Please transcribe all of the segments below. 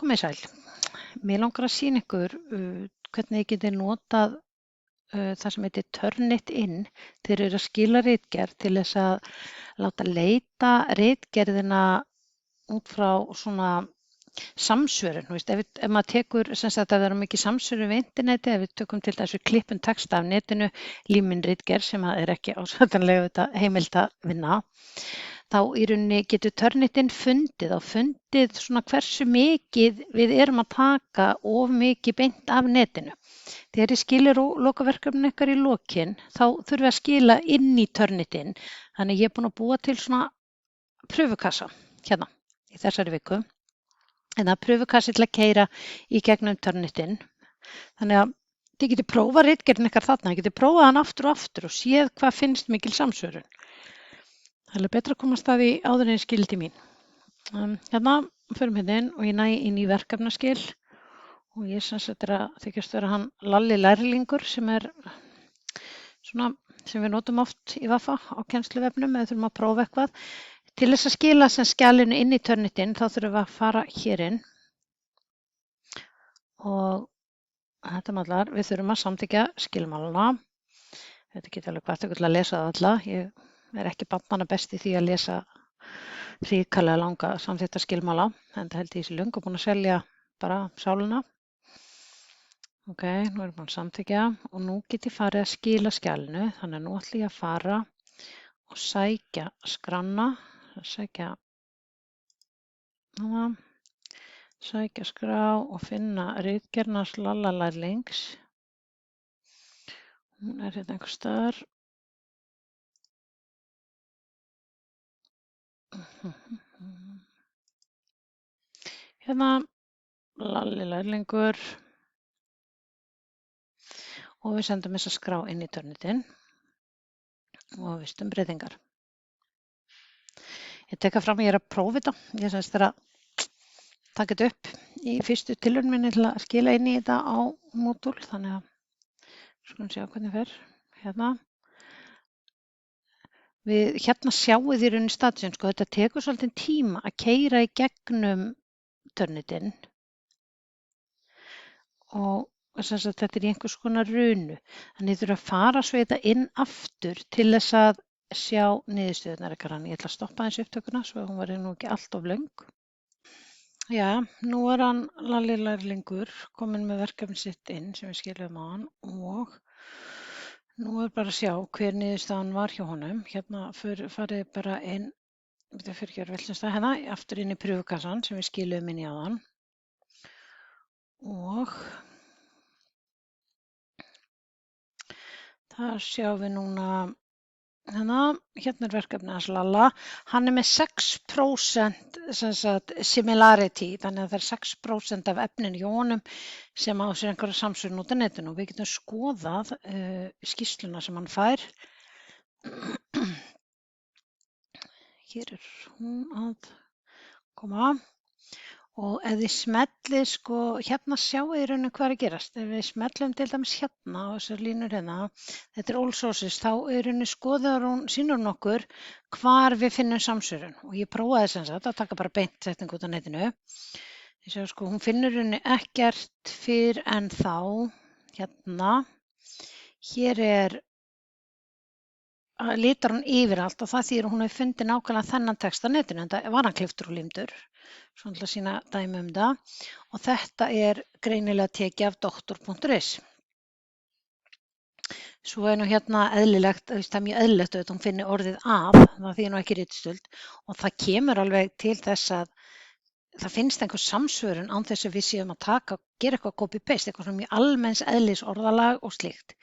Komið sæl. Mig langar að sýna ykkur hvernig þið getið notað það sem heitir Turnitin þegar þið eru að skila ritgerð til þess að láta leita ritgerðina út frá svona samsvörun. Þú veist, ef maður tekur, sem sagt, ef það eru mikið samsvörun við interneti, ef við tökum til þessu klippum texta af netinu, líminn ritgerð sem er ekki ásættanlega heimilt að vinna, þá í rauninni getur Turnitin fundið svona hversu mikið við erum að taka of mikið beint af netinu. Þegar ég skilir lokaverkefni ykkar í lokin, þá þurfum við að skila inn í Turnitin. Þannig ég er búin að búa til svona prufukassa hérna í þessari viku. En það er prufukassi til að keyra í gegnum Turnitin. Þannig að þið getið prófað ritgerðin ykkar þarna, þið getið prófað hann aftur og aftur og séð hvað finnst mikil samsvörun. Það er betra að komast að því áður en ég skildi mín. Hérna förum hérna inn og ég næ inn í verkefnaskil og ég sem sagt að þykjast vera hann Lalli lærlingur sem er svona sem við notum oft í Vaffa á kennsluvefnum eða þurfum að prófa eitthvað. Til þess að skila sem skjalinu inn í Turnitin þá þurfum við að fara hér inn og þetta mallar, við þurfum að samþykkja skilmálana. Þetta getur alveg hvað til að lesa það alla. Ég er ekki barnanna best í því að lesa hrikalega langa samþykkta skilmála, en það held ég sé löngu búin að selja bara sáluna. Ok, nú erum við búin að samþykkja og nú get ég farið að skila skjalinu, þannig að nú ætlum ég að fara og sækja skrána, sækja skrá og finna ritgerðarnas Lalla lærlings. Hún er hérna einhvers staðar. Hérna, Lalli lærlingur og við sendum þessa skrá inn í Turnitin og vistum breytingar. Ég tek það fram, ég er að prófa þetta. Ég sagðist þér að taka þetta upp í fyrstu tilraun minni til að skila inn í þetta á Moodle, þannig að skulum sjá hvernig fer. Hérna. Hérna sjáið þið í rauninni statusinn, sko, þetta tekur svolítið tíma að keyra í gegnum Turnitin og sem sagt, þetta er í einhvers konar runu. Þannig þið þurfum að fara svo þetta inn aftur til þess að sjá niðurstöðurnar ykkar. Ég ætla að stoppa þessu upptökuna svo hún var nú ekki allt of löng. Já, nú er hann Lalli lærlingur kominn með verkefni sitt inn sem við skiluðum á hann og nú er bara að sjá hver niðurstaðan var hjá honum. Hérna farið bara inn, þetta fyrir ekki að vera vilsumstað, hérna aftur inn í prufukassan sem við skiluðum inn í áðan. Og þar sjáum við núna, hérna er verkefni hans Lalla. Hann er með 6% sem sagt, similarity, þannig að það er 6% af efninu hjá honum sem á sér einhverja samsvörun út af netinu og við getum skoðað skýrsluna sem hann fær. Hér er hún að koma og ef þið smellið, sko, hérna sjáið í rauninni hvað er að gerast. Ef við smellum til dæmis hérna á þessar línur hérna, þetta er all sources, þá í rauninni sýnir hún okkur hvar við finnum samsvörun og ég prófaði sem sagt að taka bara beint setningu út af netinu. Þið sjáu, sko, hún finnur í rauninni ekkert fyrr en þá, hérna, hér litar hún yfir allt og það þýðir að hún hefur fundið nákvæmlega þennan text á netinu, en það var hann klipptur og límdur, svona til að sýna dæmi það og þetta er greinilega tekið af doktor.is. Svo er nú hérna eðlilegt, það er mjög eðlilegt að hún finni orðið af, það þýðir nú ekki ritstuld og það kemur alveg til þess að það finnst einhver samsvörun án þess að við séum að gera eitthvað copy-paste, eitthvað svona mjög almenns eðlis orðalag og slíkt.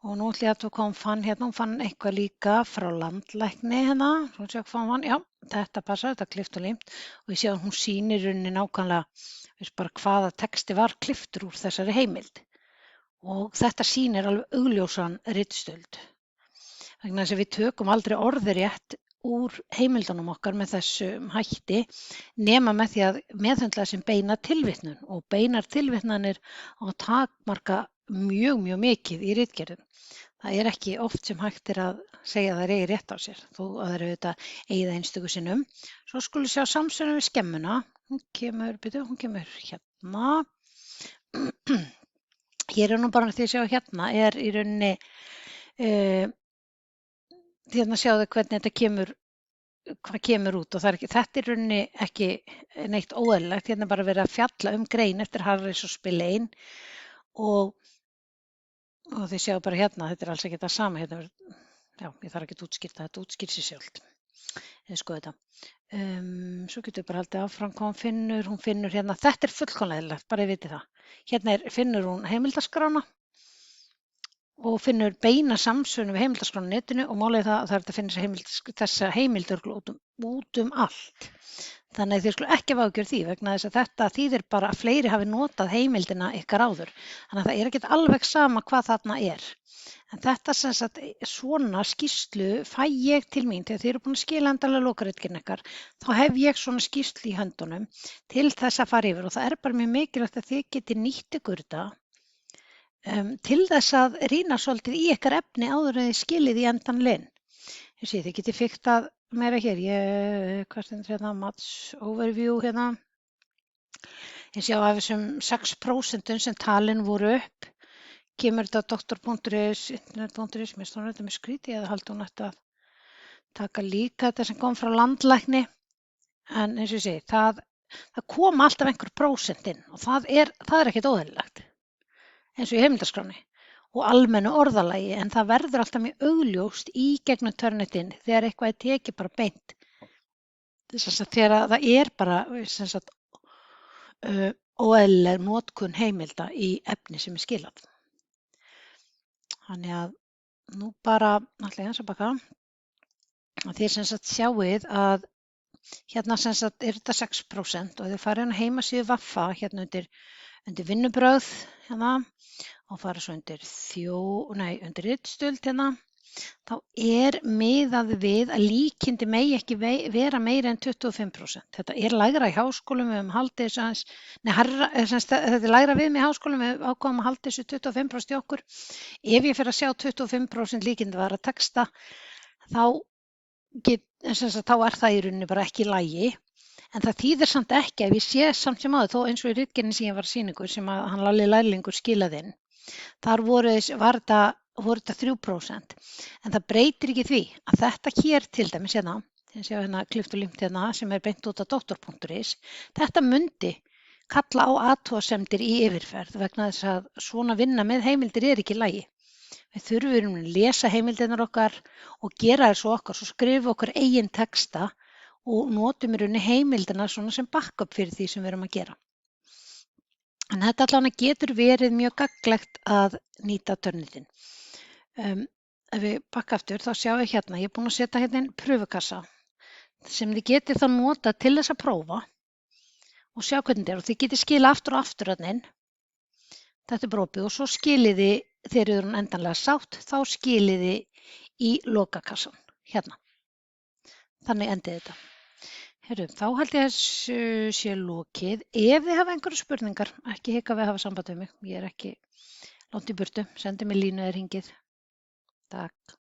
Og nú ætlum ég að hvað hún fann hérna, hún fann eitthvað líka frá landlækni hérna, svo sjá hvað hún fann, já, þetta passar, þetta er klippt og límt og ég sé að hún sýnir í rauninni nákvæmlega bara hvaða texti var klipptur úr þessari heimild og þetta sýnir alveg augljósan ritstöld. Vegna þess að við tökum aldrei orðrétt úr heimildunum okkar með þessum hætti nema með því að meðhöndla sem beina tilvitnun og beinar tilvitnanir á að takmarka mjög mikið í ritgerðum. Það er ekki oft sem hægt er að segja að það eigi rétt á sér, þó að það eru auðvitað eigið einstöku sinnum. Svo skulum við sjá samsvörun við skemmuna. Hún kemur hérna. Hér nú bara því að sjá hérna í rauninni, hérna sjáðu hvernig þetta kemur, hvað kemur út og þetta í rauninni ekki neitt óeðlilegt. Hérna bara verið að fjalla grein eftir Harris og Spillane og þið sjáu bara hérna, þetta alls ekki það sama. Hérna, já, ég þarf ekki að útskýra þetta útskýrir sig sjálft. Skoðu þetta. Svo getur við bara haldið áfram hvað hún finnur hérna. Þetta fullkomlega eðlilegt, bara ég viti það. Hérna finnur hún heimildaskrána og finnur beina samsvörun við heimildaskrána á netinu og málið það að það að finna þessa heimildir út allt. Þannig að þið skulu ekki hafa áhyggjur af því vegna þess að þetta þýðir bara að fleiri hafi notað heimildina ykkar áður. Þannig að það ekkert alveg sama hvað þarna er. En þetta sem sagt svona skýrslu fæ ég til mín þegar þið eru búin að skila endanlega lokaritgerðina ykkar, þá hef ég svona skýrslu í höndunum til þess að fara yfir og það er bara mjög mikilvægt að þið geti nýtt ykkur þetta til þess að rýna svolítið í ykkar efni áður en þið skilið í endanlega inn. Þið getið fiktað meira hér, hvað stendur hérna, Mats Overview hérna. Ég sjá af þessum 6% sem talin voru upp, kemur þetta á doktor.is, internet.is, mér stóður þetta með skrítið eða haldi hún ætti að taka líka þetta sem kom frá landlækni, en eins og ég segi, það kom alltaf einhver prósent inn og það er ekkert óeðlilegt, eins og í heimildaskráni og almennu orðalagi, en það verður alltaf mjög augljóst í gegnum Turnitin þegar eitthvað tekið bara beint. Þess að þegar það er bara óeðlileg notkun heimilda í efni sem er skilað. Þannig að nú bara ætla ég að baka að þið sjáið að hérna er þetta 6% og þið farið inn á heimasíðu Vaffa hérna undir vinnubrögð hérna og farið svo undir ritstuld hérna. Þá er miðað við að líkindi megi ekki vera meira en 25%. Þetta er lægra í háskólum, við höfum haldið þetta er lægra við með háskólum, við ákváðum að halda þessu 25% í okkur. Ef ég fer að sjá 25% líkindi var að texta, þá er það í rauninni bara ekki í lagi. En það þýðir samt ekki ef ég sé samt sem áður, þó eins og í ritgerðinni sem ég var að sýna ykkur, sem að hann Lalli lærlingur skilaði inn. Þar voru þetta 3%, en það breytir ekki því að þetta hér til dæmis hérna, þið séu hérna klift og límt hérna sem er beint út af doktor.is, þetta mundi kalla á athugasemdir í yfirferð vegna þess að svona vinna með heimildir er ekki í lagi. Við þurfum að lesa heimildirnar okkar og gera þessu okkar, svo skrifa okkar eigin texta og notum í rauninni heimildirna svona sem backup fyrir því sem við erum að gera. En þetta allavega getur verið mjög gagnlegt að nýta Turnitin. Ef við bakka aftur þá sjáum við hérna, ég er búin að setja hérna inn prufukassa sem þið getið þá nota til þess að prófa og sjá hvernig þetta er og þið getið skila aftur og aftur hérna inn. Þetta er opið og svo skilið þið þegar þið eru endanlega sátt, þá skilið þið í lokakassan hérna. Þannig endið þetta. Þá held ég að þessu sé lokið. Ef þið hafa einhverju spurningar, ekki hika við að hafa samband við mig. Ég er ekki langt í burtu. Sendið mér línu eða hringið. Takk.